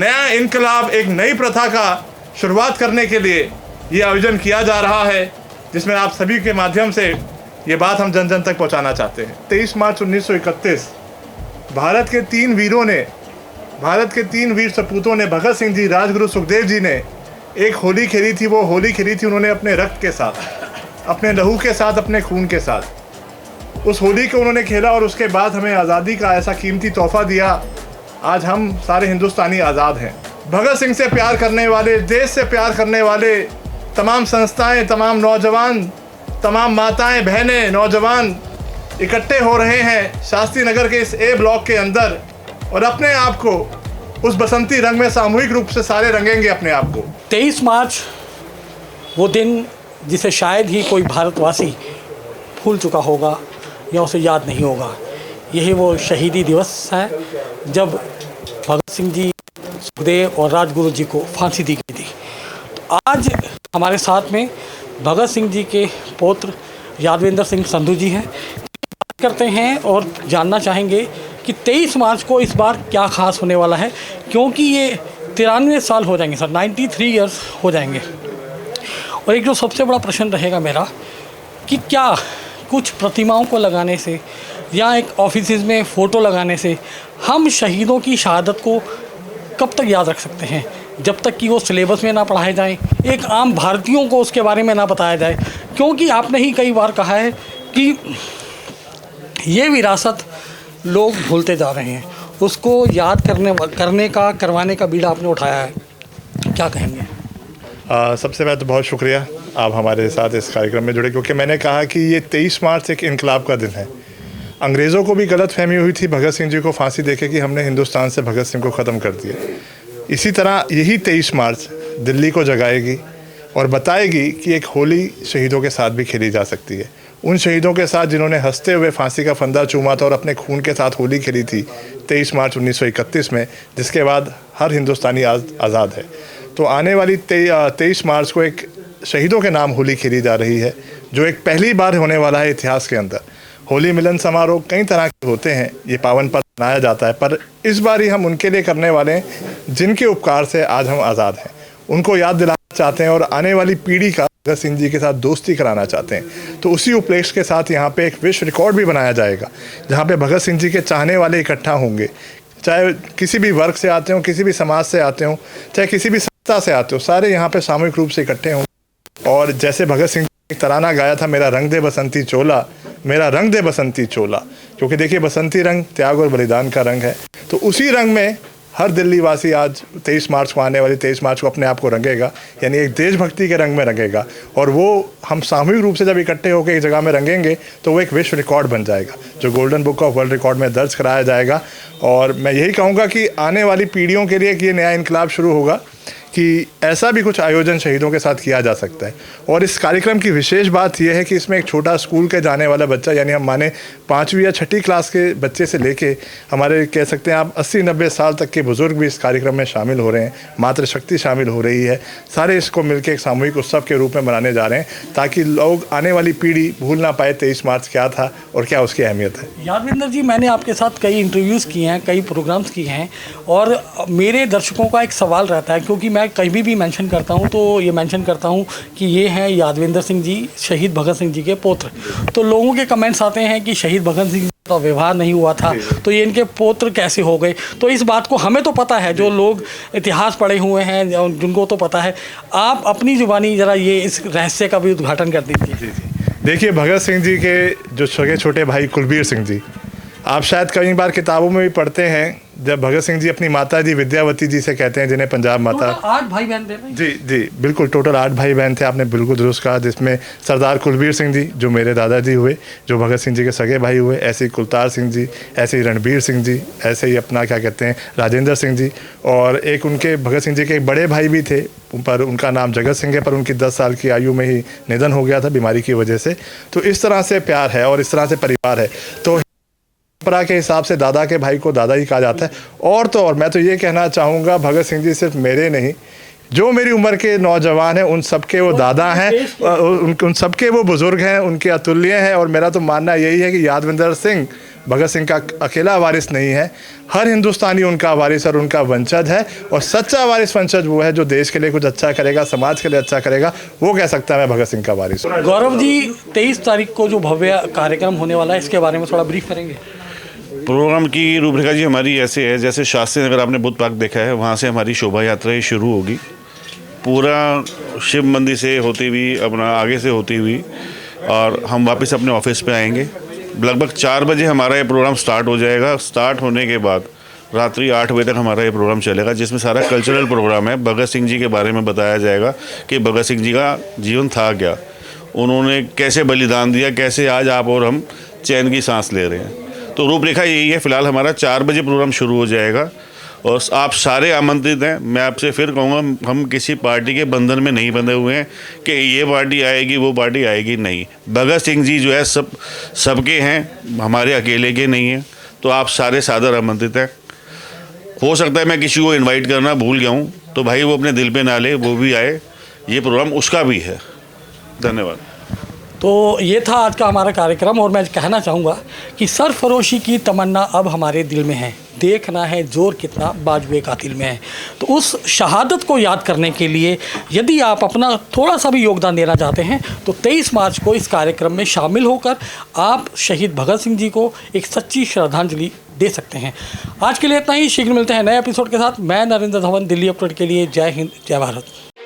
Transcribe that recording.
नया इनकलाब, एक नई प्रथा का शुरुआत करने के लिए ये आयोजन किया जा रहा है, जिसमें आप सभी के माध्यम से ये बात हम जन जन तक पहुंचाना चाहते हैं। 23 मार्च 1931 भारत के तीन वीर सपूतों ने, भगत सिंह जी, राजगुरु सुखदेव जी ने एक होली खेली थी। वो होली खेली थी उन्होंने अपने रक्त के साथ, अपने लहू के साथ, अपने खून के साथ। उस होली को उन्होंने खेला और उसके बाद हमें आज़ादी का ऐसा कीमती तोहफा दिया। आज हम सारे हिंदुस्तानी आज़ाद हैं। भगत सिंह से प्यार करने वाले, देश से प्यार करने वाले तमाम संस्थाएं, तमाम नौजवान, तमाम माताएं, बहनें, नौजवान इकट्ठे हो रहे हैं शास्त्री नगर के इस ए ब्लॉक के अंदर और अपने आप को उस बसंती रंग में सामूहिक रूप से सारे रंगेंगे अपने आप को। 23 मार्च वो दिन जिसे शायद ही कोई भारतवासी भूल चुका होगा या उसे याद नहीं होगा। यही वो शहीदी दिवस है जब भगत सिंह जी, सुखदेव और राजगुरु जी को फांसी दी गई थी। तो आज हमारे साथ में भगत सिंह जी के पौत्र यादवेंद्र सिंह संधू जी हैं। बात करते हैं और जानना चाहेंगे कि 23 मार्च को इस बार क्या खास होने वाला है, क्योंकि ये 93 साल हो जाएंगे सर, 93 ईयर्स हो जाएंगे। और एक जो सबसे बड़ा प्रश्न रहेगा मेरा कि क्या कुछ प्रतिमाओं को लगाने से या एक ऑफिस में फ़ोटो लगाने से हम शहीदों की शहादत को कब तक याद रख सकते हैं, जब तक कि वो सिलेबस में ना पढ़ाए जाएं, एक आम भारतीयों को उसके बारे में ना बताया जाए। क्योंकि आपने ही कई बार कहा है कि ये विरासत लोग भूलते जा रहे हैं, उसको याद करवाने का बीड़ा आपने उठाया है, क्या कहेंगे? सबसे पहले तो बहुत शुक्रिया आप हमारे साथ इस कार्यक्रम में जुड़े, क्योंकि मैंने कहा कि ये 23 मार्च एक इनकलाब का दिन है। अंग्रेज़ों को भी गलत फहमी हुई थी भगत सिंह जी को फांसी देके कि हमने हिंदुस्तान से भगत सिंह को ख़त्म कर दिया। इसी तरह यही 23 मार्च दिल्ली को जगाएगी और बताएगी कि एक होली शहीदों के साथ भी खेली जा सकती है। उन शहीदों के साथ जिन्होंने हंसते हुए फांसी का फंदा चूमा था और अपने खून के साथ होली खेली थी 23 मार्च 1931 में, जिसके बाद हर हिंदुस्तानी आज़ाद है। तो आने वाली 23 मार्च को एक शहीदों के नाम होली खेली जा रही है, जो एक पहली बार होने वाला है इतिहास के अंदर। होली मिलन समारोह कई तरह के होते हैं, ये पावन पर्व मनाया जाता है, पर इस बार ही हम उनके लिए करने वाले हैं जिनके उपकार से आज हम आज़ाद हैं। उनको याद दिलाना चाहते हैं और आने वाली पीढ़ी का भगत सिंह जी के साथ दोस्ती कराना चाहते हैं। तो उसी उपलक्ष्य के साथ यहाँ पे एक विश्व रिकॉर्ड भी बनाया जाएगा, जहाँ पे भगत सिंह जी के चाहने वाले इकट्ठा होंगे, चाहे किसी भी वर्ग से आते हों, किसी भी समाज से आते हों, चाहे किसी भी संस्था से आते हो, सारे यहाँ पे सामूहिक रूप से इकट्ठे होंगे। और जैसे भगत सिंह एक तराना गाया था, मेरा रंग दे बसंती चोला, मेरा रंग दे बसंती चोला, क्योंकि देखिए बसंती रंग त्याग और बलिदान का रंग है। तो उसी रंग में हर दिल्ली वासी आज 23 मार्च को, आने वाली 23 मार्च को अपने आप को रंगेगा, यानी एक देशभक्ति के रंग में रंगेगा। और वो हम सामूहिक रूप से जब इकट्ठे होकर एक जगह में रंगेंगे तो वो एक विश्व रिकॉर्ड बन जाएगा, जो golden book of world record में दर्ज कराया जाएगा। और मैं यही कहूँगा कि आने वाली पीढ़ियों के लिए कि ये नया इनकलाब शुरू होगा कि ऐसा भी कुछ आयोजन शहीदों के साथ किया जा सकता है। और इस कार्यक्रम की विशेष बात यह है कि इसमें एक छोटा स्कूल के जाने वाला बच्चा, यानी हम माने 5वीं या 6ठी क्लास के बच्चे से लेके हमारे कह सकते हैं आप 80-90 साल तक के बुज़ुर्ग भी इस कार्यक्रम में शामिल हो रहे हैं, मातृशक्ति शामिल हो रही है। सारे इसको मिलकर एक सामूहिक उत्सव के रूप में मनाने जा रहे हैं, ताकि लोग, आने वाली पीढ़ी भूल ना पाए 23 मार्च क्या था और क्या उसकी अहमियत है। यादवेंद्र जी, मैंने आपके साथ कई इंटरव्यूज़ किए हैं, कई प्रोग्राम्स किए हैं, और मेरे दर्शकों का एक सवाल रहता है, क्योंकि मैं कहीं भी मेंशन करता हूं तो ये मेंशन करता हूं कि ये हैं यादवेंद्र सिंह जी, शहीद भगत सिंह जी के पौत्र। तो लोगों के कमेंट्स आते हैं कि शहीद भगत सिंह जी का व्यवहार नहीं हुआ था, तो ये इनके पौत्र कैसे हो गए। तो इस बात को हमें तो पता है, जो लोग इतिहास पढ़े हुए हैं जिनको तो पता है। आप अपनी जुबानी ज़रा ये इस रहस्य का भी उद्घाटन कर दीजिए। देखिए, भगत सिंह जी के जो छोटे भाई कुलबीर सिंह जी, आप शायद कई बार किताबों में भी पढ़ते हैं, जब भगत सिंह जी अपनी माता जी विद्यावती जी से कहते हैं, जिन्हें पंजाब माता, 8 भाई बहन थे। जी बिल्कुल, टोटल 8 भाई बहन थे, आपने बिल्कुल दुरुस्त कहा। जिसमें सरदार कुलबीर सिंह जी जो मेरे दादाजी हुए, जो भगत सिंह जी के सगे भाई हुए, ऐसे ही कुलतार सिंह जी, ऐसे ही रणबीर सिंह जी, ऐसे ही अपना क्या कहते हैं राजेंद्र सिंह जी, और एक उनके भगत सिंह जी के एक बड़े भाई भी थे, पर उनका नाम जगत सिंह है, पर उनकी 10 साल की आयु में ही निधन हो गया था बीमारी की वजह से। तो इस तरह से प्यार है और इस तरह से परिवार है। तो परंपरा के हिसाब से दादा के भाई को दादा ही कहा जाता है। और तो और मैं तो ये कहना चाहूँगा, भगत सिंह जी सिर्फ मेरे नहीं, जो मेरी उम्र के नौजवान हैं उन सबके वो दादा हैं, उन सबके वो बुज़ुर्ग हैं, उनके अतुल्य हैं। और मेरा तो मानना यही है कि यादवेंद्र सिंह भगत सिंह का अकेला वारिस नहीं है, हर हिंदुस्तानी उनका वारिस और उनका वंशज है। और सच्चा वारिस वंशज वो है जो देश के लिए कुछ अच्छा करेगा, समाज के लिए अच्छा करेगा, वो कह सकता है मैं भगत सिंह का वारिस हूँ। गौरव जी, 23 तारीख को जो भव्य कार्यक्रम होने वाला है, इसके बारे में थोड़ा ब्रीफ करेंगे। प्रोग्राम की रूपरेखा जी हमारी ऐसे है, जैसे शास्त्री नगर आपने बुद्ध पार्क देखा है, वहाँ से हमारी शोभा यात्रा ही शुरू होगी, पूरा शिव मंदिर से होती हुई अपना आगे से होती हुई, और हम वापस अपने ऑफिस पे आएंगे। लगभग 4 बजे हमारा ये प्रोग्राम स्टार्ट हो जाएगा। स्टार्ट होने के बाद रात्रि 8 बजे तक हमारा ये प्रोग्राम चलेगा, जिसमें सारा कल्चरल प्रोग्राम है। भगत सिंह जी के बारे में बताया जाएगा कि भगत सिंह जी का जीवन था क्या, उन्होंने कैसे बलिदान दिया, कैसे आज आप और हम चैन की सांस ले रहे हैं। तो रूपरेखा यही है। फिलहाल हमारा 4 बजे प्रोग्राम शुरू हो जाएगा और आप सारे आमंत्रित हैं। मैं आपसे फिर कहूँगा, हम किसी पार्टी के बंधन में नहीं बंधे हुए हैं कि ये पार्टी आएगी वो पार्टी आएगी, नहीं। भगत सिंह जी जो है सबके हैं, हमारे अकेले के नहीं हैं। तो आप सारे सादर आमंत्रित हैं। हो सकता है मैं किसी को इनवाइट करना भूल गया हूँ, तो भाई वो अपने दिल पे ना ले, वो भी आए, ये प्रोग्राम उसका भी है। धन्यवाद। तो ये था आज का हमारा कार्यक्रम, और मैं कहना चाहूँगा कि सरफरोशी की तमन्ना अब हमारे दिल में है, देखना है जोर कितना बाजुए कातिल में है। तो उस शहादत को याद करने के लिए यदि आप अपना थोड़ा सा भी योगदान देना चाहते हैं तो 23 मार्च को इस कार्यक्रम में शामिल होकर आप शहीद भगत सिंह जी को एक सच्ची श्रद्धांजलि दे सकते हैं। आज के लिए इतना ही। शीघ्र मिलते हैं नए एपिसोड के साथ। मैं नरेंद्र धवन, दिल्ली अपडेट के लिए। जय हिंद, जय भारत।